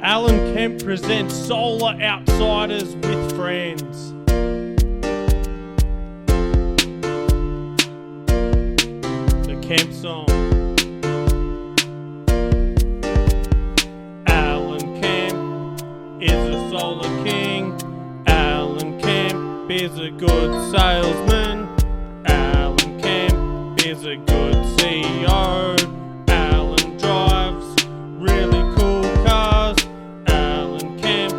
Alan Kemp presents Solar Outsiders with Friends. The Kemp song. Alan Kemp is a solar king. Alan Kemp is a good salesman. Alan Kemp is a good CEO. Alan drives really cool cars. Alan Kemp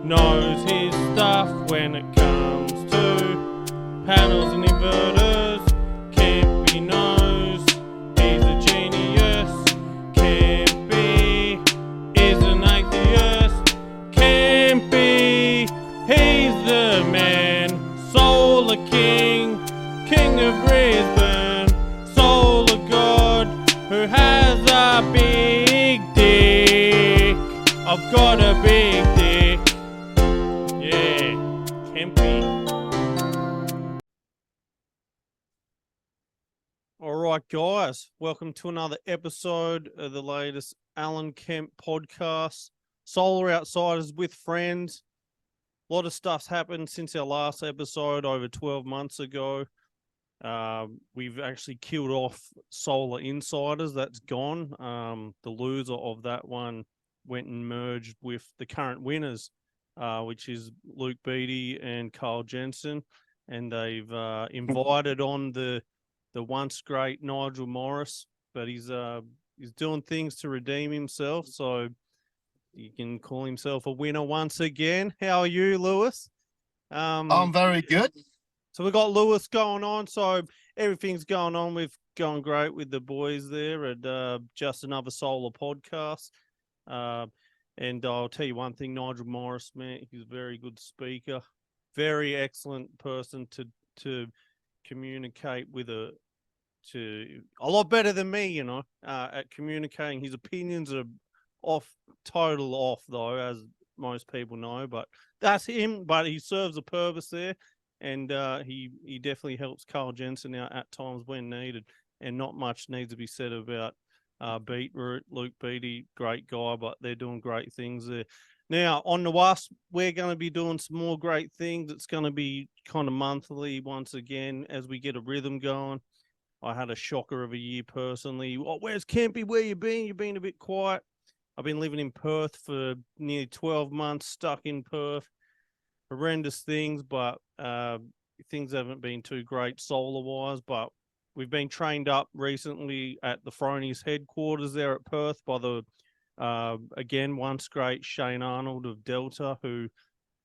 knows his stuff when it comes to panels and inverters. Kempy knows he's a genius. Kempy is an atheist. Kempy, he's the man. Solar king, king of Brisbane. Solar god who has a big dick. I've got a big dick. Yeah, Kempy. Alright guys, welcome to another episode of the latest Alan Kemp podcast. Solar Outsiders with Friends. A lot of stuff's happened since our last episode over 12 months ago. We've actually killed off Solar Insiders. That's gone. The loser of that one went and merged with the current winners, which is Luke Beattie and Karl Jensen. And they've invited on the once great Nigel Morris, but he's doing things to redeem himself. So you can call himself a winner once again. How are you, Lewis? I'm very good. So we've got Lewis going on. So everything's going on. We've gone great with the boys there at Just Another Solar podcast. And I'll tell you one thing, Nigel Morris, man, he's a very good speaker, very excellent person to communicate with a lot better than me, you know, at communicating. His opinions are total off though, as most people know, but that's him. But he serves a purpose there. And he definitely helps Karl Jensen out at times when needed. And not much needs to be said about Beetroot, Luke Beattie, great guy, but they're doing great things there. Now, on the Wasp, we're going to be doing some more great things. It's going to be kind of monthly once again as we get a rhythm going. I had a shocker of a year personally. Oh, where's Kempy? Where you been? You've been a bit quiet. I've been living in Perth for nearly 12 months, stuck in Perth. Horrendous things, but things haven't been too great solar-wise, but we've been trained up recently at the Fronius headquarters there at Perth by the, again, once great Shane Arnold of Delta, who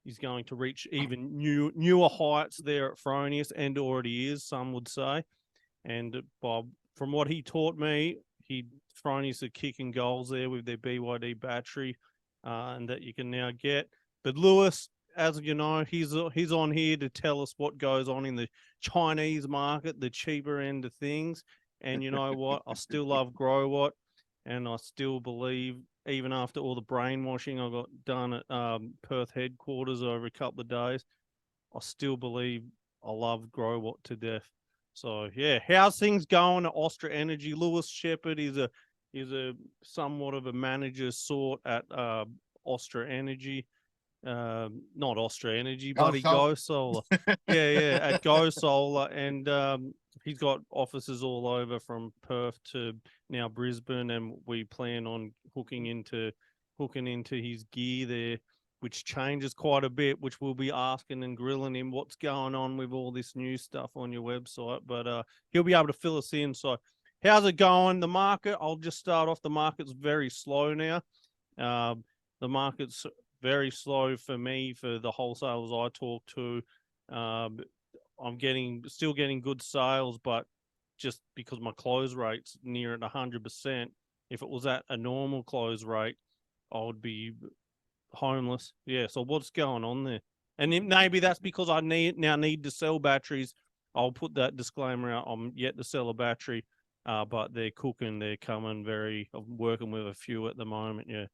is going to reach even newer heights there at Fronius, and already is, some would say. And Bob, from what he taught me, Fronius are kicking goals there with their BYD battery, and that you can now get. But Lewis, as you know, he's on here to tell us what goes on in the Chinese market, the cheaper end of things. And you know what? I still love Growatt, and I still believe, even after all the brainwashing I got done at Perth headquarters over a couple of days, I still believe I love Growatt to death. So yeah, how's things going at Austria Energy? Lewis Sheppard is a somewhat of a manager sort at Austria Energy. Not Austria Energy, but Go Solar. yeah, at Go Solar, and he's got offices all over from Perth to now Brisbane, and we plan on hooking into his gear there, which changes quite a bit, which we'll be asking and grilling him what's going on with all this new stuff on your website, but he'll be able to fill us in. So how's it going? The market, I'll just start off. The market's very slow now. The market's very slow for me, for the wholesalers I talk to. I'm still getting good sales, but just because my close rate's near at 100%, if it was at a normal close rate, I would be homeless. Yeah, so what's going on there? And maybe that's because I need to sell batteries. I'll put that disclaimer out. I'm yet to sell a battery, but they're cooking. They're coming. I'm working with a few at the moment, yeah.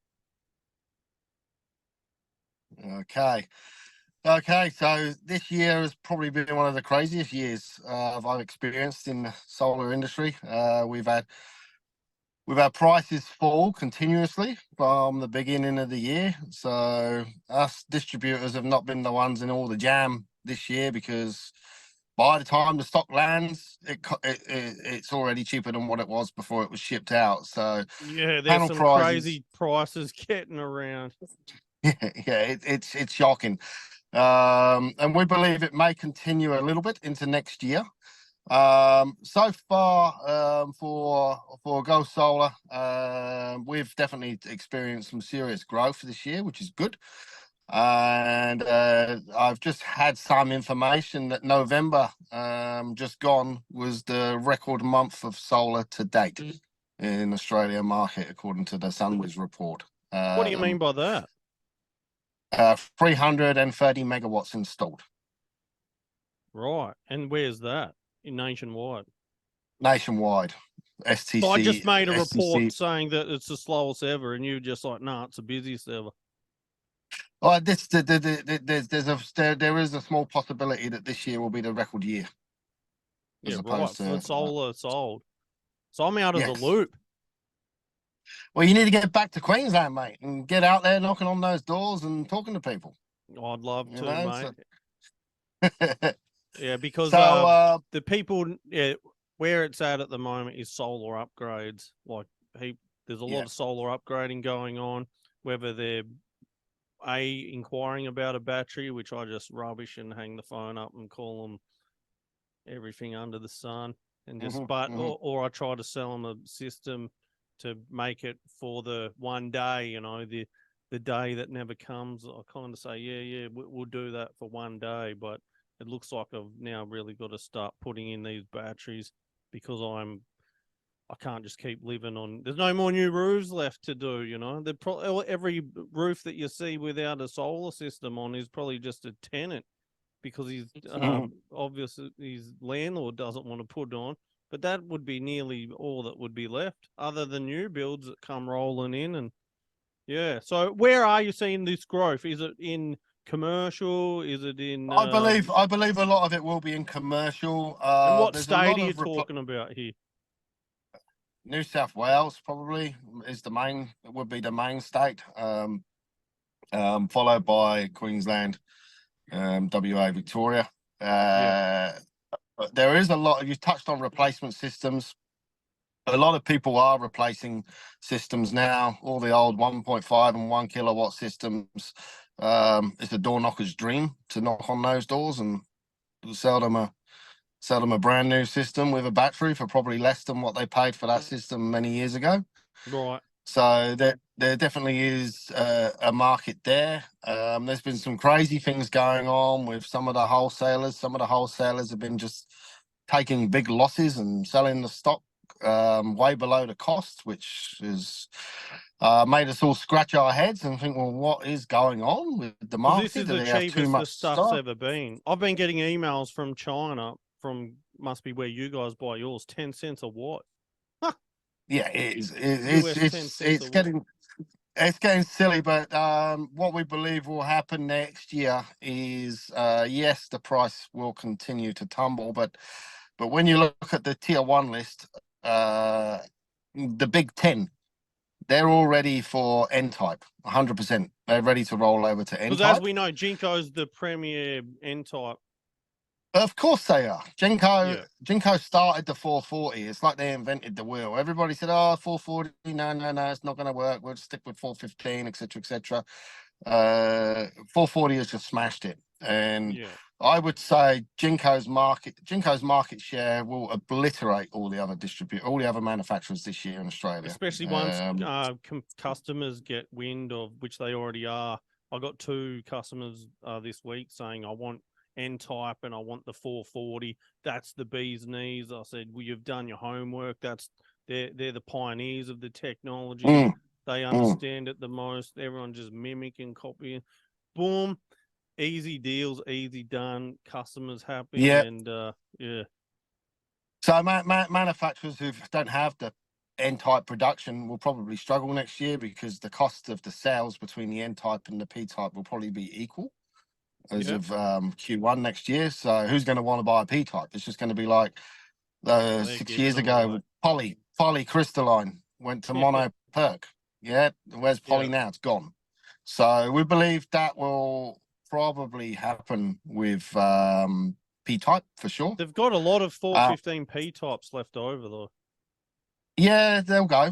Okay, so this year has probably been one of the craziest years I've experienced in the solar industry. We've had we've had prices fall continuously from the beginning of the year. So us distributors have not been the ones in all the jam this year, because by the time the stock lands, it's already cheaper than what it was before it was shipped out. So Yeah, there's panel some prices, crazy prices getting around. it's shocking. And we believe it may continue a little bit into next year. So far, for Go Solar, we've definitely experienced some serious growth this year, which is good. And I've just had some information that November, just gone, was the record month of solar to date in Australia market, according to the Sunwiz report. What do you mean by that? 330 megawatts installed Right. And where's that? Nationwide. nationwide. STC. So I just made a report STC. saying that it's the slowest ever, and you just like, nah, it's the busiest ever. Oh, there is a small possibility that this year will be the record year. Yeah, right. For solar sold. So I'm out of the Yes. loop. Well, you need to get back to Queensland, mate, and get out there knocking on those doors and talking to people. I'd love You to, know, mate. Yeah, because so the people, where it's at the moment is solar upgrades. Like, there's a lot of solar upgrading going on, whether they're inquiring about a battery, which I just rubbish and hang the phone up and call them everything under the sun, and just or I try to sell them a system to make it for the one day, you know, the day that never comes. I kind of say, yeah, we'll do that for one day, but it looks like I've now really got to start putting in these batteries, because I can't just keep living on. There's no more new roofs left to do, you know. Every roof that you see without a solar system on is probably just a tenant, because he's obviously his landlord doesn't want to put on. But that would be nearly all that would be left, other than new builds that come rolling in. And yeah, so where are you seeing this growth? Is it in commercial? Is it in? I believe a lot of it will be in commercial. And what There's state are you talking about here? New South Wales probably is would be the main state, followed by Queensland, WA, Victoria. But there is a lot. You touched on replacement systems. A lot of people are replacing systems now. All the old 1.5 and 1 kilowatt systems. It's a door knocker's dream to knock on those doors and sell them a brand new system with a battery for probably less than what they paid for that system many years ago. Right. So there definitely is a market there. There's been some crazy things going on with some of the wholesalers. Some of the wholesalers have been just taking big losses and selling the stock way below the cost, which has made us all scratch our heads and think, well, what is going on with the market? This is the cheapest the stuff's ever been. I've been getting emails from China, must be where you guys buy yours, 10 cents a watt. Yeah, it's getting silly, but what we believe will happen next year is yes, the price will continue to tumble, but when you look at the tier 1 list, the big 10, they're all ready for N-type, 100%. They're ready to roll over to N-type. Because as we know, Jinko's the premier N-type. Of course they are. Jinko started the 440. It's like they invented the wheel. Everybody said, oh, 440, no, it's not going to work. We'll stick with 415, etc., etc. 440 has just smashed it. And I would say Jinko's market share will obliterate all the other manufacturers this year in Australia. Especially once customers get wind of, which they already are. I got 2 customers this week saying, I want N-type and I want the 440. That's the bee's knees. I said, well, you've done your homework. They're the pioneers of the technology. They understand it the most. Everyone just mimicking, copying. Boom. Easy deals, easy done. Customers happy. And So manufacturers who don't have the N-type production will probably struggle next year, because the cost of the sales between the N-type and the P-type will probably be equal as of Q1 next year. So who's going to want to buy a P-type? It's just going to be like 6 years ago with polycrystalline. went to mono perk. Yeah, where's poly now? It's gone. So we believe that will probably happen with P-type for sure. They've got a lot of 415p types left over though. Yeah, they'll go.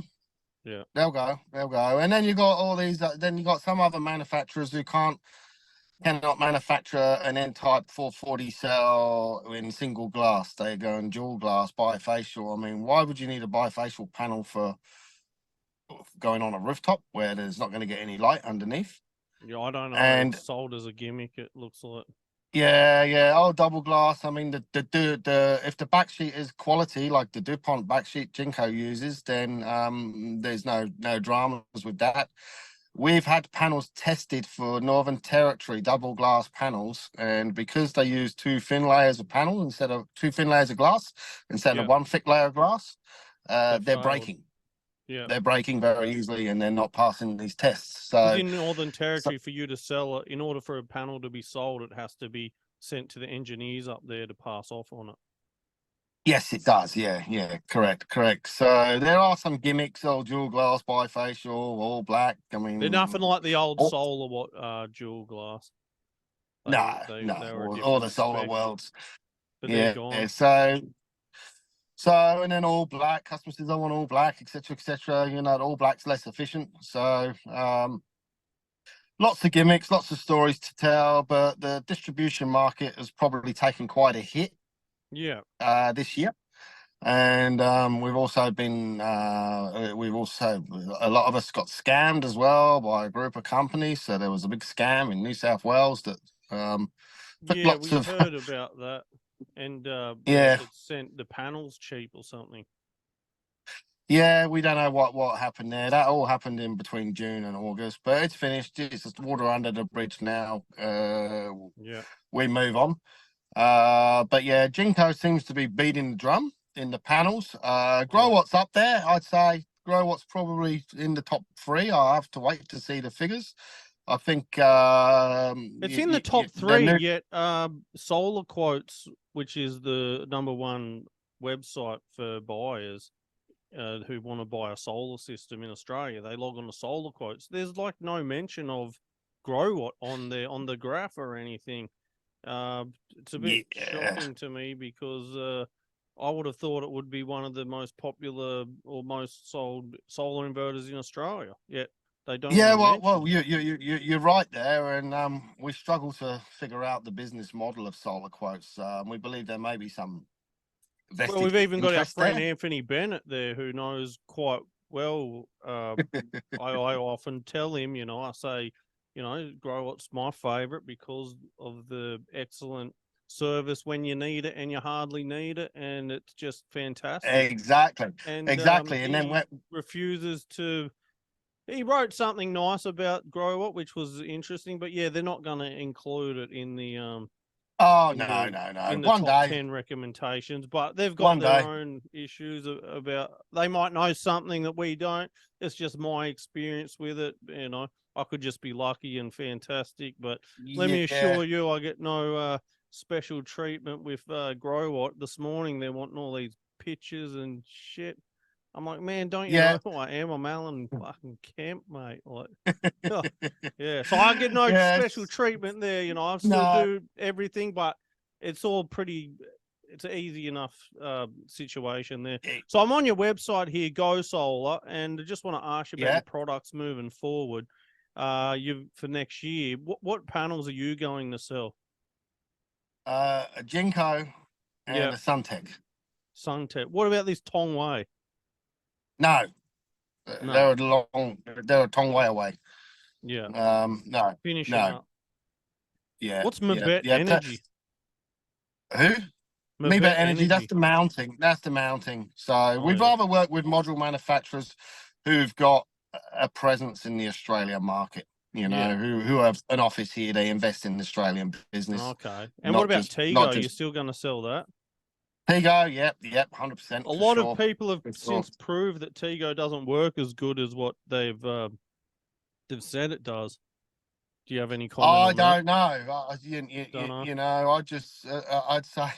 Yeah, they'll go. And then you got all these. Then you got some other manufacturers who cannot manufacture an N-type 440 cell in single glass. They go in dual glass, bifacial. I mean, why would you need a bifacial panel for going on a rooftop where there's not going to get any light underneath? Yeah, I don't know. And it's sold as a gimmick, it looks like. yeah. Oh, double glass. I mean, the if the backsheet is quality like the DuPont backsheet Jinko uses, then there's no dramas with that. We've had panels tested for Northern Territory double glass panels, and because they use two thin layers of panel instead of two thin layers of glass instead of one thick layer of glass, they're failed. breaking. Yeah, They're breaking very easily, and they're not passing these tests. So, 'cause in Northern Territory, for you to sell it, in order for a panel to be sold, it has to be sent to the engineers up there to pass off on it. yes, it does. Yeah, correct. So there are some gimmicks, dual glass, bifacial, all black. I mean, They're nothing like the old oh, solar dual glass. no, They were a all the different solar spec, worlds. but they're Yeah, gone. so and then all black. Customers says I want all black, etc. You know, all black's less efficient. So lots of gimmicks, lots of stories to tell, but the distribution market has probably taken quite a hit. Yeah. This year. And we've also a lot of us got scammed as well by a group of companies. So there was a big scam in New South Wales that Yeah, we heard about that. And yeah, it sent the panels cheap or something. yeah, we don't know what happened there. That all happened in between June and August, but it's finished. It's just water under the bridge now. Yeah. We move on. But yeah, Jinko seems to be beating the drum in the panels. Growatt's up there. I'd say Growatt's probably in the top 3. I'll have to wait to see the figures. I think it's in the top 3, yet Solar Quotes, which is the #1 website for buyers who want to buy a solar system in Australia, they log on to Solar Quotes. There's like no mention of Growatt on there on the graph or anything. It's a bit shocking to me because I would have thought it would be one of the most popular or most sold solar inverters in Australia. Yet they don't. Yeah, well, you're right there, and we struggle to figure out the business model of Solar Quotes. We believe there may be some vested we've even got our friend there. Anthony Bennett there who knows quite well. I often tell him, I say, Growatt's my favorite because of the excellent service when you need it and you hardly need it, and it's just fantastic. Exactly. And and then refuses to. He wrote something nice about Growatt, which was interesting, but yeah, they're not going to include it in the no. in the top 10 recommendations, but they've got their own issues about. They might know something that we don't. It's just my experience with it. I could just be lucky and fantastic, but let me assure you, I get no special treatment with Growatt. This morning they're wanting all these pictures and shit. I'm like, man, don't you know who I am? I'm Alan fucking Kemp, mate. Like, yeah. So I get no special treatment there. I still do everything, but it's all it's an easy enough situation there. So I'm on your website here, Go Solar, and I just want to ask you about your products moving forward. For next year, what panels are you going to sell? A Jinko and a Suntech. Suntech. What about this Tongwei? No. They're a long way away. Yeah. No. Finishing up. Yeah. What's Mabet Energy? Who? Mabet Energy. That's the mounting. So we'd rather work with module manufacturers who've got a presence in the Australian market. Who have an office here. They invest in the Australian business. Okay. And what about Tego? Are you still going to sell that? Tego, yep, 100%. A lot of people have since proved that Tego doesn't work as good as what they've said it does. Do you have any comment I on that? don't know. Don't know. You know, I just I'd say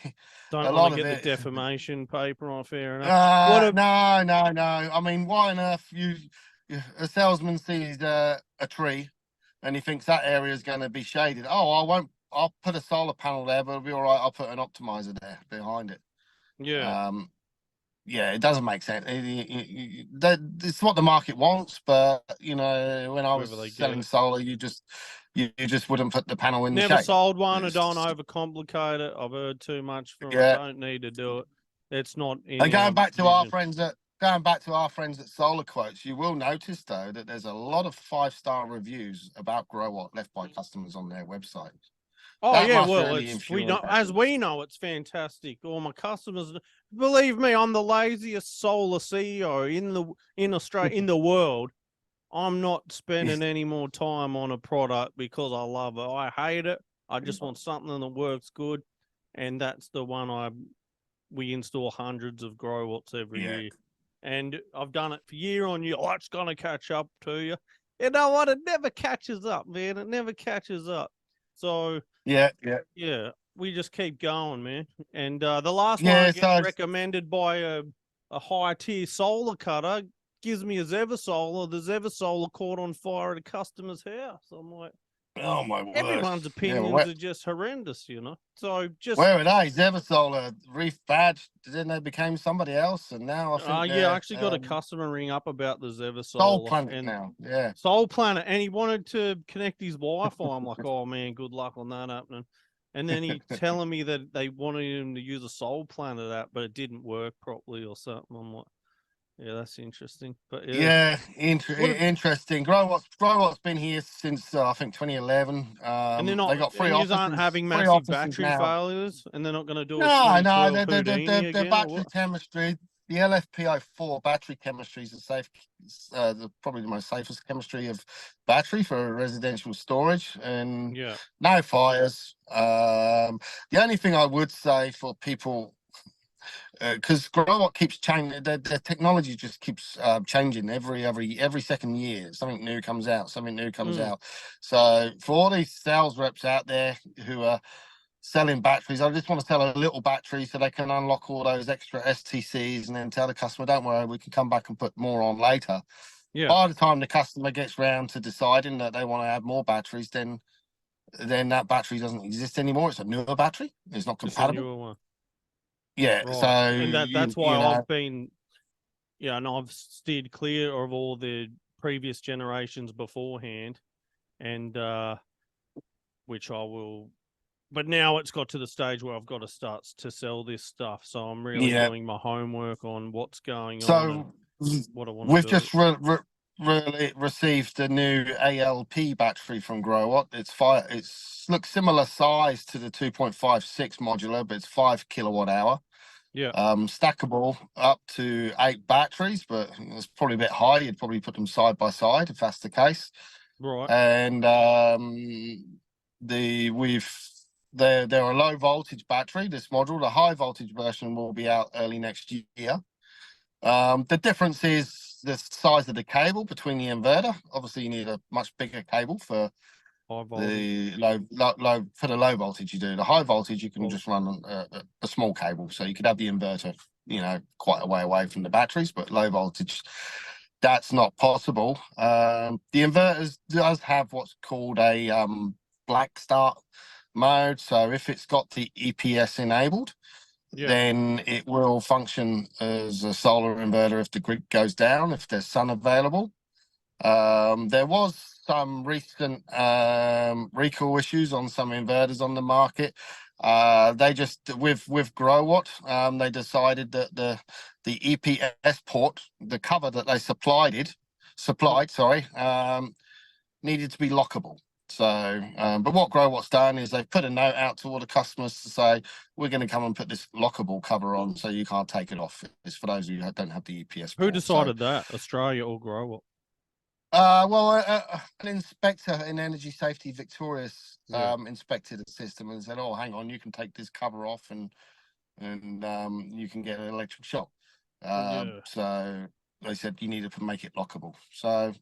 Don't a want to lot of get the it. defamation paper on. Fair enough. What a No, no, no. I mean, why on earth a salesman sees a tree and he thinks that area is going to be shaded? Oh, I won't. I'll put a solar panel there, but it'll be all right. I'll put an optimizer there behind it. yeah. Yeah, it doesn't make sense. It's what the market wants, but you know, when I was Whether they get selling it. solar, you just wouldn't put the panel in the Never shade. sold one. I It's- don't overcomplicate it. I've heard too much from it. yeah, Don't need to do it. It's not in and our vision. going back to our friends at Solar Quotes, you will notice though that there's a lot of 5-star reviews about Growatt left by customers on their website. Oh That yeah, must well, really we know infuriate them. we know it's fantastic. All my customers, believe me, I'm the laziest solar CEO in Australia in the world. I'm not spending any more time on a product because I love it. I hate it. I just want something that works good, and that's the one we install hundreds of Growatts every Yeah. year, and I've done it for year on year. Oh, it's gonna catch up to you. You know what? It never catches up, man. It never catches up. So Yeah, yeah, we just keep going, man. And the last one I yeah. get So recommended by a high tier solar cutter gives me a Zever The Zever caught on fire at a customer's house. I'm like, oh my word. everyone's Yeah, opinions are just horrendous, you know. So just where are they? Zeversolar, Reef Badge, then they became somebody else, and now I think yeah, I they're actually got a customer ring up about the Zever Soul Planet and now. Yeah. Soul Planet, and he wanted to connect his Wi-Fi. I'm like, oh man, good luck on that happening. And then he telling me that they wanted him to use a Soul Planet app, but it didn't work properly or something. I'm like, yeah, that's interesting. But Yeah, what? interesting. Growatt's been here since I think 2011. And they're not, They got and you aren't having three massive offices battery now. failures, and they're not going to do a No, no, 2012 Houdini the again, or battery what? chemistry, the LFP04 battery chemistry is probably the most safest chemistry of battery for residential storage, and Yeah, no fires. The only thing I would say for people, because Growatt keeps changing, the technology just keeps changing every second year. Something new comes out, something new comes out. So for all these sales reps out there who are selling batteries, I just want to sell a little battery so they can unlock all those extra STCs and then tell the customer, don't worry, we can come back and put more on later. yeah. By the time the customer gets round to deciding that they want to add more batteries, then that battery doesn't exist anymore. It's a newer battery. It's not Just a compatible. newer one, Yeah. right? So And that's why you know, I've been, yeah, and I've steered clear of all the previous generations beforehand, and which I will. But now it's got to the stage where I've got to start to sell this stuff. So I'm really yeah. doing my homework on what's going on and So what I want we've to do. just really received a new ALP battery from Growatt. It's looks similar size to the 2.56 modular, but it's 5 kilowatt hour. Yeah, Stackable up to 8 batteries, but it's probably a bit high. You'd probably put them side by side if that's the case. right. And they're a low voltage battery. This module, the high voltage version, will be out early next year. The difference is the size of the cable between the inverter. Obviously, you need a much bigger cable for High voltage. the low for the low voltage. You do the high voltage, you can Well, just run a small cable, so you could have the inverter, you know, quite a way away from the batteries. But low voltage, that's not possible. The inverters does have what's called a black start mode. So if it's got the EPS enabled, yeah, then it will function as a solar inverter if the grid goes down, if there's sun available. There was some recent recall issues on some inverters on the market. They just with Growatt, they decided that the EPS port, the cover that they supplied, needed to be lockable. So, but what Growatt's done is they've put a note out to all the customers to say, we're going to come and put this lockable cover on so you can't take it off. It's for those of you who don't have the EPS who port. decided that? Australia or Growatt? An inspector in Energy Safety Victoria Yeah, inspected the system and said, "Oh, hang on, you can take this cover off and you can get an electric shock." yeah. So they said you needed to make it lockable. So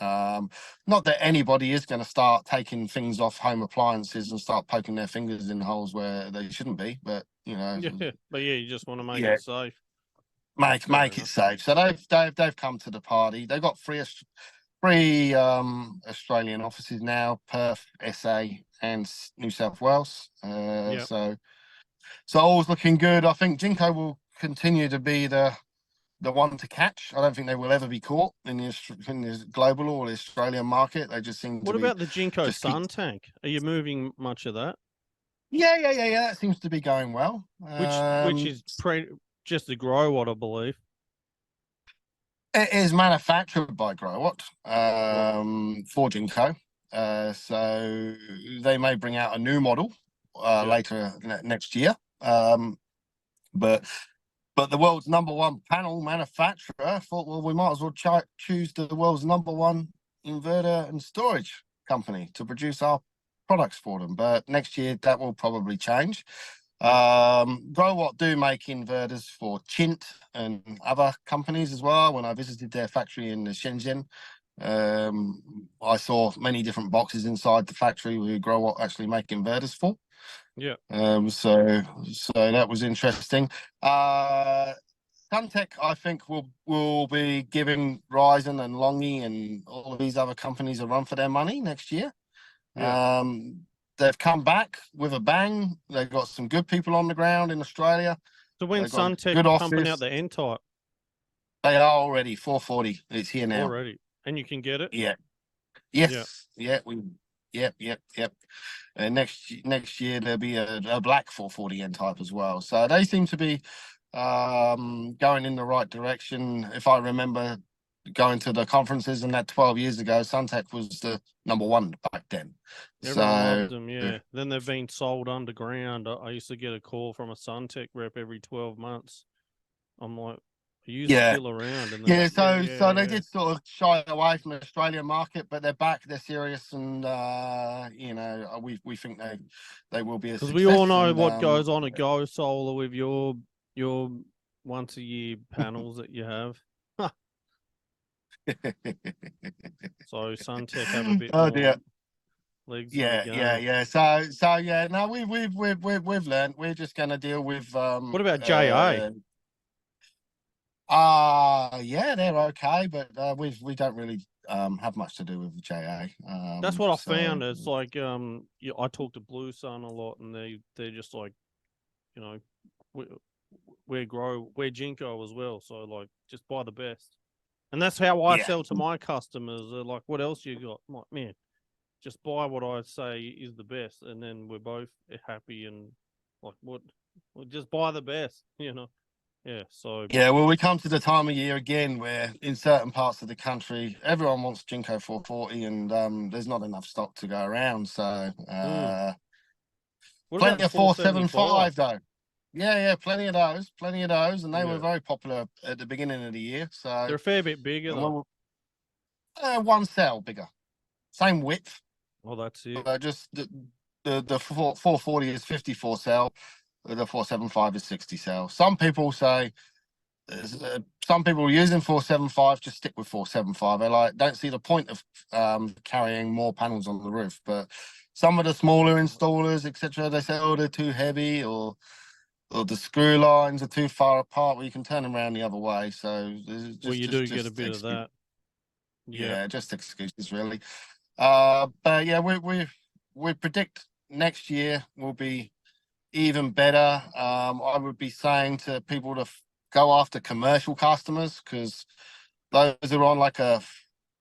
Not that anybody is going to start taking things off home appliances and start poking their fingers in holes where they shouldn't be, but Yeah, but yeah, you just want to make yeah, it safe. make enough. it safe. So they've come to the party. They've got three Australian offices now: Perth, SA, and New South Wales. Yep. So all's looking good. I think Jinko will continue to be the one to catch. I don't think they will ever be caught in the global or the Australian market. They just seem What to be. about the Jinko just keep- Sun Tank? Are you moving much of that? Yeah. That seems to be going well. Which is just the Growatt, I believe. It is manufactured by Growatt Right. for Jinko. So they may bring out a new model later next year. But the world's #1 panel manufacturer thought, well, we might as well choose the world's #1 inverter and storage company to produce our products for them. But next year that will probably change. Growatt do make inverters for Chint and other companies as well. When I visited their factory in Shenzhen, I saw many different boxes inside the factory where Growatt actually make inverters for. Yeah. So that was interesting. Suntech, I think, will be giving Ryzen and Longi and all of these other companies a run for their money next year. Yeah. They've come back with a bang. They've got some good people on the ground in Australia. So when They've got a Suntech good pumping out office. the N-type They are already 440. It's here now. already, and you can get it. Yeah. Yes. Yeah. Yep. And next year there'll be a black 440 N-type as well. So they seem to be going in the right direction. If I remember going to the conferences and that 12 years ago, Suntech was the #1 back then. Everyone So loves them, yeah. Then they've been sold underground. I used to get a call from a Suntech rep every 12 months. I'm like, are you still around? And yeah. they're So they did sort of shy away from the Australian market, but they're back. They're serious, and we think they will be a because success. we all know what goes on at Go Solar with your once a year panels that you have. So Suntech have a bit more legs. Yeah. So yeah. No, we've learned. We're just going to deal with. What about JA? Yeah, they're okay, but we don't really have much to do with JA. That's what I found. It's like I talk to Blue Sun a lot, and they're just like, you know, we're Jinko as well. So like, just buy the best, and that's how I sell to my customers. They're like, what else you got? I'm like, man, just buy what I say is the best, and then we're both happy and like, what? Well, just buy the best, you know. Yeah, so yeah, well, we come to the time of year again where in certain parts of the country, everyone wants Jinko 440 and there's not enough stock to go around. So what plenty about of 475 though. Yeah, plenty of those. And they were very popular at the beginning of the year. So they're a fair bit bigger though. One cell bigger. Same width. Oh, that's it. Just the 440 is 54 cell. The 475 is 60 cell. Some people say, some people using 475 just stick with 475. They don't see the point of carrying more panels on the roof. But some of the smaller installers, etc., they say, oh, they're too heavy, or the screw lines are too far apart. Well, you can turn them around the other way. So you do get a bit of that. Yeah, just excuses really. But yeah, we predict next year will be even better. I would be saying to people to go after commercial customers, because those are on like a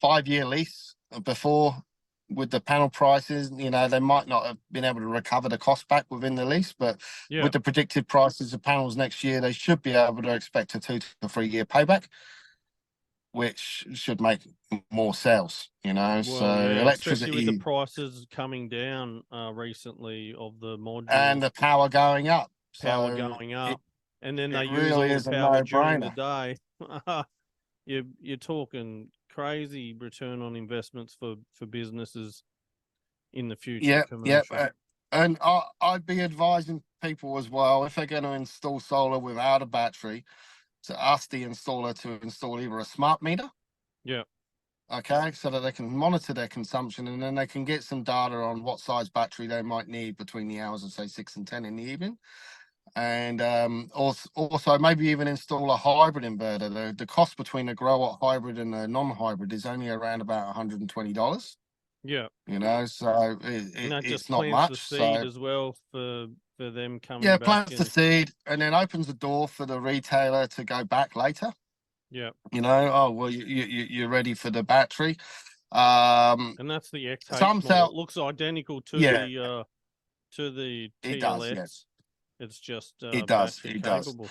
5-year lease before with the panel prices. You know, they might not have been able to recover the cost back within the lease, but with the predicted prices of panels next year, they should be able to expect a 2 to 3 year payback, which should make more sales, you know. Well, so yeah, electricity, especially with the prices coming down recently of the modules and the power going up. Going up, and then they use really all is the a power during the no-brainer. day. You're talking crazy return on investments for businesses in the future. Commercial. And I'd be advising people as well, if they're going to install solar without a battery, to ask the installer to install either a smart meter Okay, so that they can monitor their consumption, and then they can get some data on what size battery they might need between the hours of say 6 and 10 in the evening. And also maybe even install a hybrid inverter. The cost between a Growatt hybrid and a non-hybrid is only around about $120. Yeah. You know, so And that just it's not plants the much. seed So as well for them coming yeah, back plants the in. seed and then opens the door for the retailer to go back later. Yeah. You know, oh well, you're ready for the battery. Um, And that's the XH some model. sell, It looks identical to yeah, the it does, TLX. yeah, It's just it does, battery it does. capable.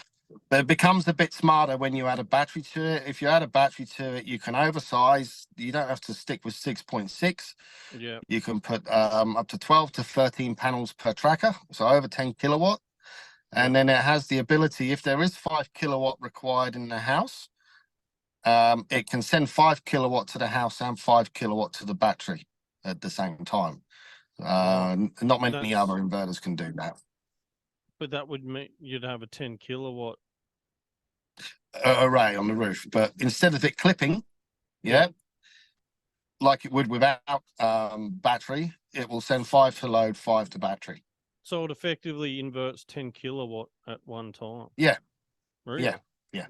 But it becomes a bit smarter when you add a battery to it. If you add a battery to it, you can oversize. You don't have to stick with 6.6. Yeah. You can put up to 12 to 13 panels per tracker, so over 10 kilowatt. And then it has the ability, if there is 5 kilowatt required in the house, it can send 5 kilowatt to the house and 5 kilowatt to the battery at the same time. Not many other inverters can do that. But that would mean you'd have a 10 kilowatt array on the roof. But instead of it clipping, yeah, like it would without battery, it will send 5 to load, 5 to battery. So it effectively inverts 10 kilowatt at one time. Yeah. Really? Yeah.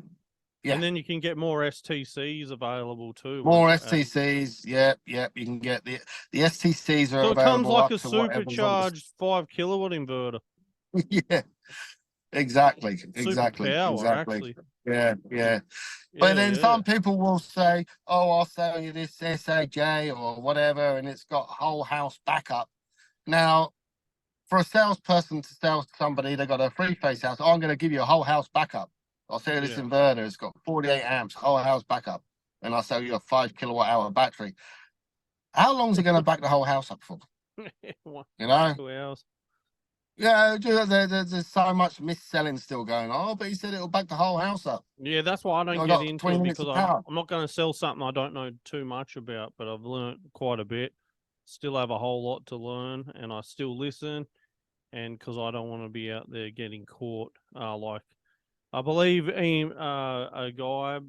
And then you can get more STCs available too. More STCs. Yeah. You can get the STCs are so it comes available like up a to whatever's on supercharged 5 kilowatt inverter. Yeah. Exactly. Superpower, actually. Yeah. But then some people will say, "Oh, I'll sell you this SAJ or whatever," and it's got whole house backup. Now, for a salesperson to sell somebody, they got a three-phase house. Oh, I'm going to give you a whole house backup. I'll sell you this inverter. It's got 48 amps, whole house backup, and I'll sell you a 5 kilowatt hour battery. How long is it going to back the whole house up for? You know? 2 hours. Yeah, there's so much mis-selling still going on. Oh, but he said it'll back the whole house up. Yeah, that's why I don't get into it, because I'm not going to sell something I don't know too much about, but I've learned quite a bit. Still have a whole lot to learn, and I still listen, and because I don't want to be out there getting caught. Like I believe a guy,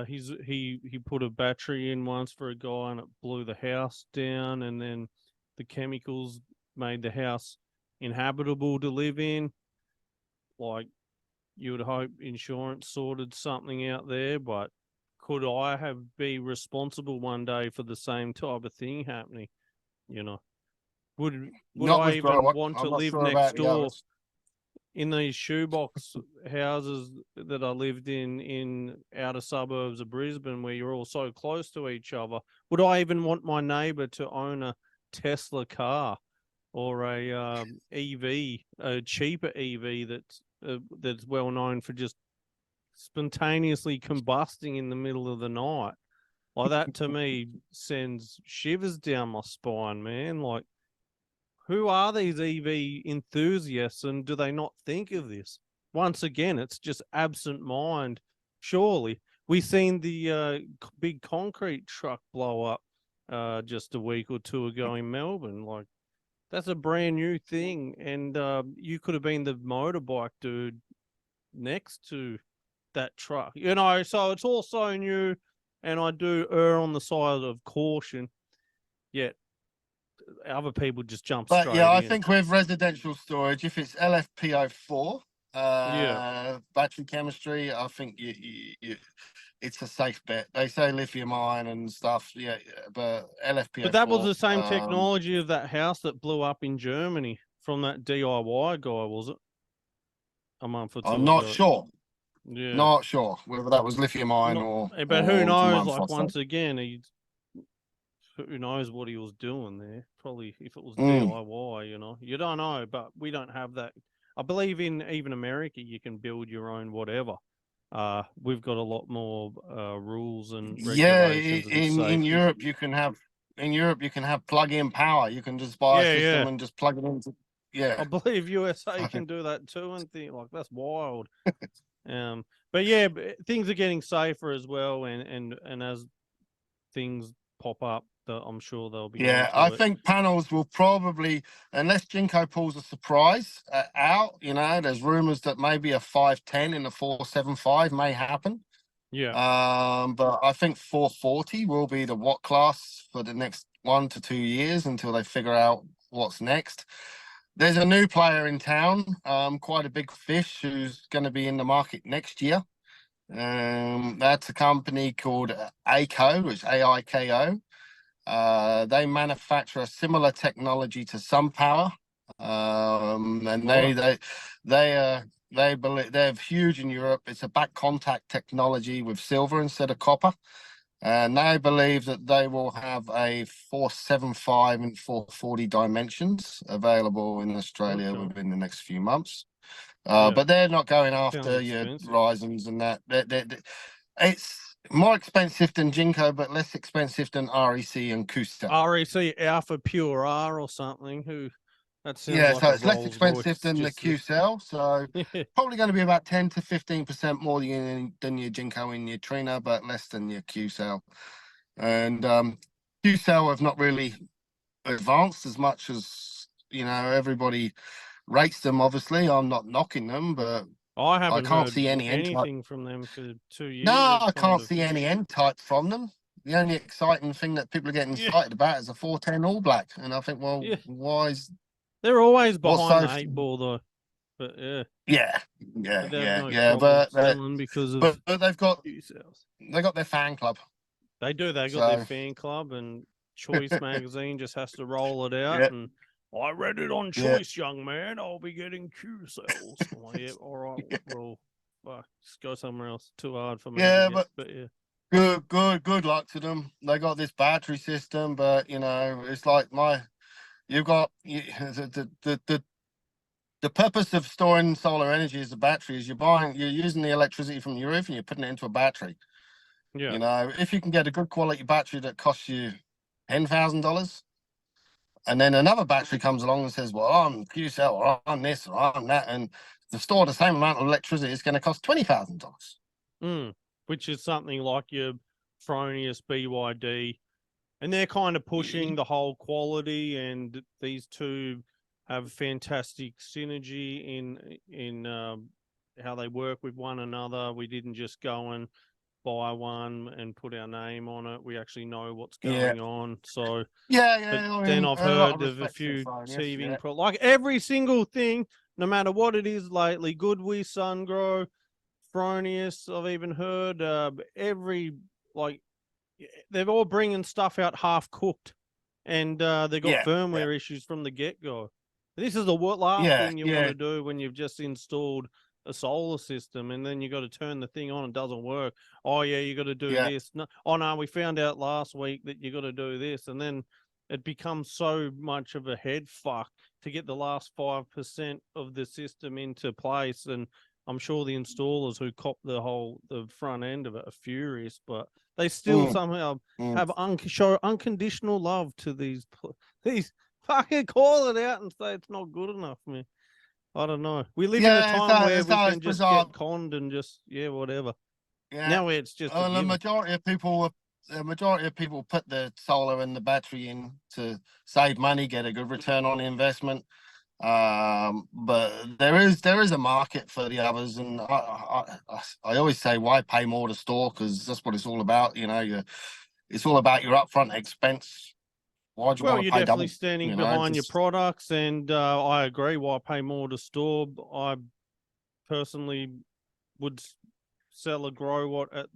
he put a battery in once for a guy, and it blew the house down, and then the chemicals made the house inhabitable to live in. Like, you would hope insurance sorted something out there, but could I be responsible one day for the same type of thing happening? You know, would I even want to live next door in these shoebox houses that I lived in outer suburbs of Brisbane, where you're all so close to each other? Would I even want my neighbour to own a Tesla car or a cheaper EV that's well known for just spontaneously combusting in the middle of the night? Like, that to me sends shivers down my spine, man. Like, who are these EV enthusiasts, and do they not think of this? Once again, it's just absent mind. Surely we seen the big concrete truck blow up just a week or two ago in Melbourne. Like, that's a brand new thing, and you could have been the motorbike dude next to that truck, you know. So it's all so new, and I do err on the side of caution. Yet other people just jump straight in. But yeah, I think with residential storage, if it's LFP04 battery chemistry, I think it's a safe bet. They say lithium ion and stuff, yeah, but LFP04. But that was the same technology of that house that blew up in Germany from that DIY guy, was it? A month or two I'm not ago. sure. Yeah, not sure whether that was lithium ion or. But who knows? Like, once again, who knows what he was doing there? Probably, if it was DIY, you know, you don't know. But we don't have that. I believe in even America, you can build your own whatever. We've got a lot more rules and regulations. In Europe you can have plug-in power. You can just buy a system and just plug it into. Yeah, I believe USA can do that too, and think like that's wild. But yeah, things are getting safer as well, and as things pop up, I'm sure they'll be. Yeah, I think panels will probably, unless Jinko pulls a surprise out, you know, there's rumors that maybe a 510 in the 475 may happen. Yeah. But I think 440 will be the watt class for the next 1 to 2 years until they figure out what's next. There's a new player in town, quite a big fish, who's going to be in the market next year. That's a company called AIKO, which AIKO. They manufacture a similar technology to SunPower, and they believe they're huge in Europe. It's a back contact technology with silver instead of copper, and they believe that they will have a 475 and 440 dimensions available in Australia within the next few months. But they're not going after your Ryzens and that. It's more expensive than Jinko, but less expensive than REC and Kusa. REC Alpha Pure R or something. That sounds yeah, like so a it's less Rolls expensive Royce, than the just QCell. So probably going to be about 10 to 15% more than your Jinko and your Trina, but less than your QCell. And QCell have not really advanced as much as, everybody rates them. Obviously, I'm not knocking them, but I I haven't can't heard see any anything from them for 2 years. No, They've I can't see any end type from them. The only exciting thing that people are getting excited about is a 410 All Black, and I think, well, why is they're always what's behind so? the 8 ball though? But Yeah, they have no yeah, problem selling because of but they've got sales. they got their fan club. They do. They got their fan club, and Choice magazine just has to roll it out. Yeah. And I read it on Choice, young man. I'll be getting Q cells. Oh, yeah, all right. Well, fuck, just go somewhere else. Too hard for me. Yeah, to get, but yeah. Good luck to them. They got this battery system, but it's like you've got the purpose of storing solar energy as a battery is you're using the electricity from your roof and you're putting it into a battery. Yeah. If you can get a good quality battery that costs you $10,000, and then another battery comes along and says, well, I'm QCell or I'm this or I'm that, and to store the same amount of electricity is going to cost $20,000. Which is something like your Fronius BYD, and they're kind of pushing the whole quality, and these two have fantastic synergy in how they work with one another. We didn't just go and buy one and put our name on it. We actually know what's going on. So then I've heard of a few teething problems. Like every single thing, no matter what it is lately, Goodwee, Sungrow, Fronius, I've even heard they're all bringing stuff out half cooked, and they've got firmware issues from the get-go. This is the last thing you want to do when you've just installed a solar system, and then you got to turn the thing on and it doesn't work. Oh yeah, you got to do this. No, oh no, we found out last week that you got to do this, and then it becomes so much of a head fuck to get the last 5% of the system into place. And I'm sure the installers who cop the front end of it are furious, but they still somehow have show unconditional love to these fucking call it out and say it's not good enough, man. I don't know. We live in a time where we can just get conned and just whatever. Yeah. Now it's just the majority of people put the solar and the battery in to save money, get a good return on investment. But there is a market for the others, and I always say, why pay more to store? Because that's what it's all about. It's all about your upfront expense. Why do you want to pay double? You're definitely standing behind your products, and I agree. Why pay more to store? I personally would sell a Growatt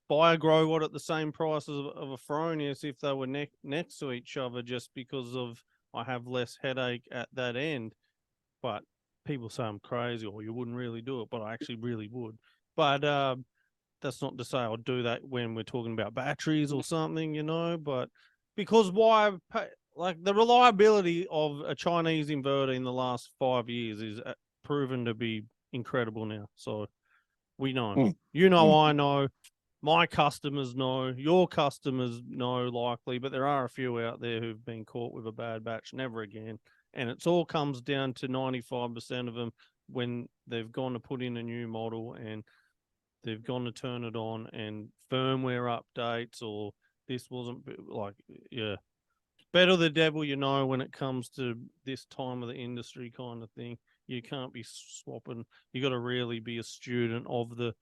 buy a Growatt at the same price of a Fronius if they were next to each other, just because of I have less headache at that end. But people say I'm crazy, or you wouldn't really do it, but I actually really would. But that's not to say I'll do that when we're talking about batteries or something, but because like the reliability of a Chinese inverter in the last 5 years is proven to be incredible now. So we know, I know, my customers know, your customers know likely, but there are a few out there who've been caught with a bad batch, never again. And it's all comes down to 95% of them when they've gone to put in a new model and they've gone to turn it on and firmware updates, or this wasn't better the devil when it comes to this time of the industry kind of thing. You can't be swapping. You got to really be a student of the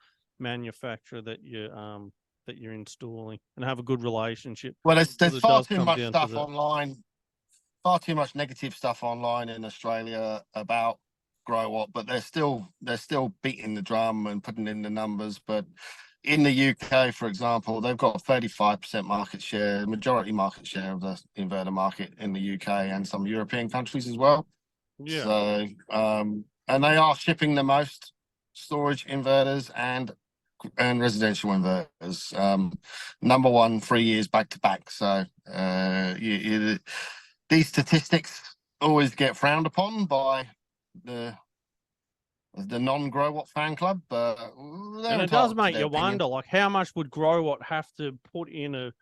manufacturer that you're installing, and have a good relationship. Well, Because there's it far does too come much down to stuff that. online, far too much negative stuff online in Australia about Growatt, but they're still beating the drum and putting in the numbers. But in the UK, for example, they've got a 35% market share, majority market share of the inverter market in the UK and some European countries as well. Yeah. So, and they are shipping the most storage inverters and residential inverters. Number one 3 years back to back. So, these statistics always get frowned upon by the non-Growatt fan club, but And it does make you wonder, like, how much would Growatt have to put in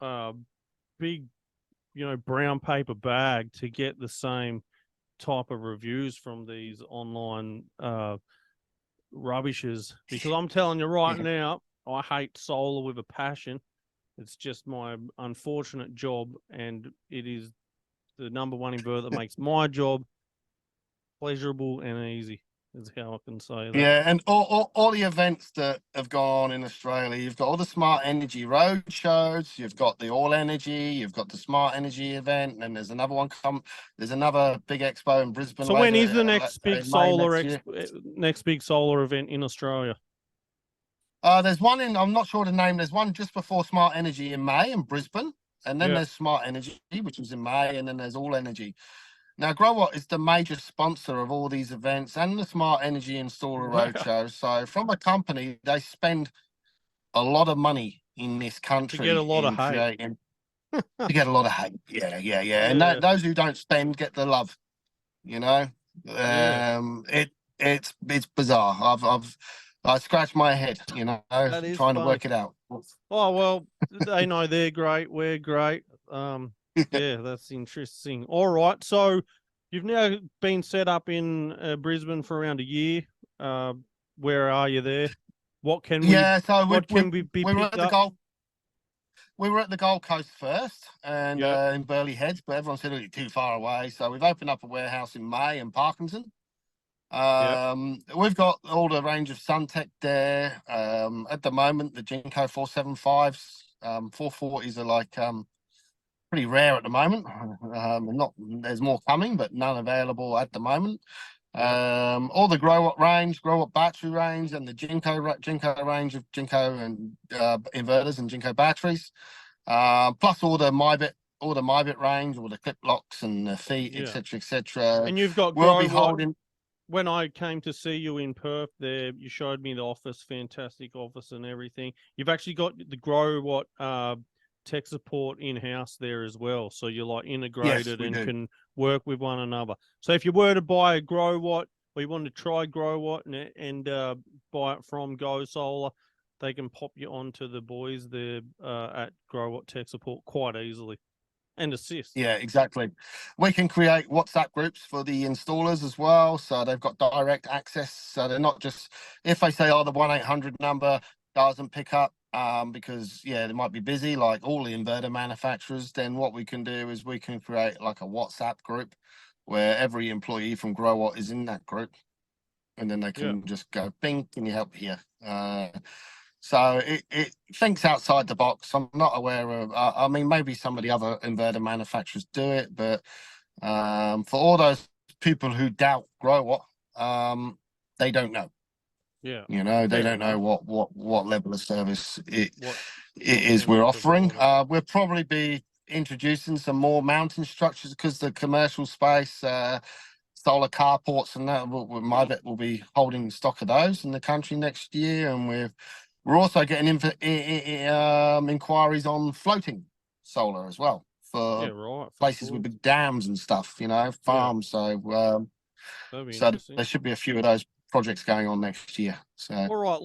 a big, brown paper bag to get the same type of reviews from these online rubbishes? Because I'm telling you right now, I hate solar with a passion. It's just my unfortunate job, and it is the number one inverter that makes my job pleasurable and easy, is how I can say that. Yeah, and all the events that have gone on in Australia, you've got all the smart energy road shows, you've got the all energy, you've got the smart energy event, and there's another one there's another big expo in Brisbane. So when is the next big solar event in Australia? There's one I'm not sure the name. There's one just before Smart Energy in May in Brisbane, and then there's Smart Energy, which is in May, and then there's All Energy. Now, Growatt is the major sponsor of all these events and the Smart Energy Installer Roadshow. So, from a company, they spend a lot of money in this country to get a lot of hate. To get a lot of hate. Yeah. And those who don't spend get the love. It's bizarre. I scratch my head, trying to work it out. Oh, well, they know they're great. We're great. Yeah, that's interesting. All right. So you've now been set up in Brisbane for around a year. Where are you there? What can we? What can we be picked up? We were at the Gold Coast first, and in Burleigh Heads, but everyone said it was too far away. So we've opened up a warehouse in May in Parkinson. We've got all the range of Suntech there. At the moment, the Jinko 475s, 440s are like pretty rare at the moment. There's more coming, but none available at the moment. All the Growatt range, Growatt battery range, and the Jinko range of Jinko and inverters and Jinko batteries. Plus all the MyBit range, all the clip locks and the feet, etc. And you've got Growatt. When I came to see you in Perth there, you showed me the office, fantastic office and everything. You've actually got the Growatt tech support in-house there as well. So you're like integrated and can work with one another. So if you were to buy a Growatt, or you want to try Growatt and buy it from Go Solar, they can pop you onto the boys there at Growatt tech support quite easily. And assist. Yeah, exactly. We can create WhatsApp groups for the installers as well. So they've got direct access. So they're not just, if they say, the 1-800 number doesn't pick up because, they might be busy, like all the inverter manufacturers, then what we can do is we can create like a WhatsApp group where every employee from Growatt is in that group. And then they can just go, bing, can you help here? So it thinks outside the box. I'm not aware of, maybe some of the other inverter manufacturers do it, but for all those people who doubt Growatt, they don't know. Yeah. They don't know what level of service it is we're offering. We'll probably be introducing some more mountain structures because the commercial space, solar carports and that, MyBit will be holding stock of those in the country next year, and we're also getting inquiries on floating solar as well for places with big dams and stuff, farms. So there should be a few of those projects going on next year. So. All right.